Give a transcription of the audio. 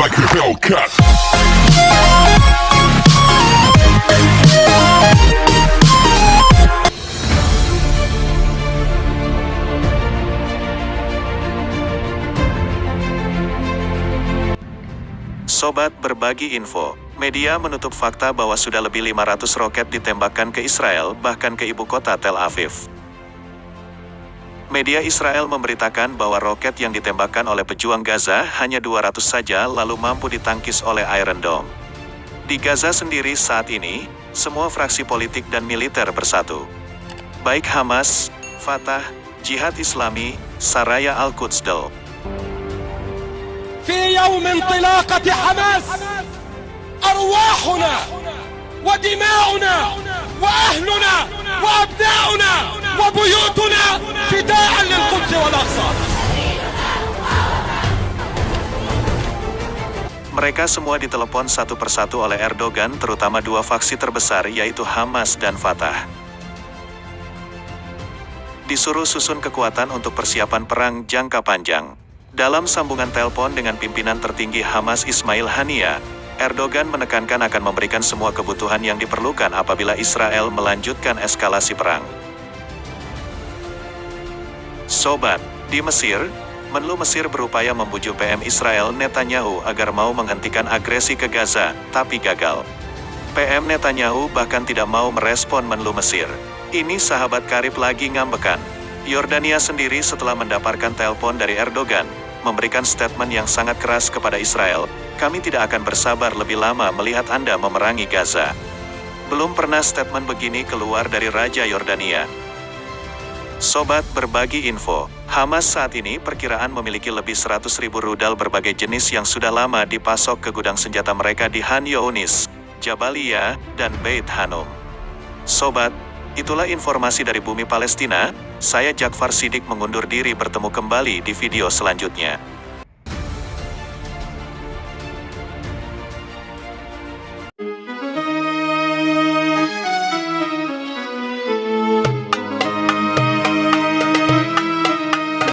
like a Hellcat. Sobat berbagi info, media menutup fakta bahwa sudah lebih 500 roket ditembakkan ke Israel, bahkan ke ibu kota Tel Aviv. Media Israel memberitakan bahwa roket yang ditembakkan oleh pejuang Gaza hanya 200 saja lalu mampu ditangkis oleh Iron Dome. Di Gaza sendiri saat ini, semua fraksi politik dan militer bersatu. Baik Hamas, Fatah, Jihad Islami, Saraya Al-Quds. في يوم انطلاقة حماس أرواحنا ودماؤنا وأهلنا وأبناؤنا وبيوتنا فداء للقدس والأقصى. Mereka semua ditelepon satu persatu oleh Erdogan, terutama dua faksi terbesar yaitu Hamas dan Fatah. Disuruh susun kekuatan untuk persiapan perang jangka panjang. Dalam sambungan telepon dengan pimpinan tertinggi Hamas Ismail Haniyeh, Erdogan menekankan akan memberikan semua kebutuhan yang diperlukan apabila Israel melanjutkan eskalasi perang. Sobat, di Mesir, Menlu Mesir berupaya membujuk PM Israel Netanyahu agar mau menghentikan agresi ke Gaza, tapi gagal. PM Netanyahu bahkan tidak mau merespon Menlu Mesir. Ini sahabat karib lagi ngambekan. Yordania sendiri setelah mendapatkan telepon dari Erdogan, memberikan statement yang sangat keras kepada Israel, "Kami tidak akan bersabar lebih lama melihat Anda memerangi Gaza." Belum pernah statement begini keluar dari Raja Yordania. Sobat berbagi info, Hamas saat ini perkiraan memiliki lebih 100.000 rudal berbagai jenis yang sudah lama dipasok ke gudang senjata mereka di Han Younis, Jabalia, dan Beit Hanum. Sobat, itulah informasi dari bumi Palestina. Saya Jakfar Sidik mengundur diri, bertemu kembali di video selanjutnya.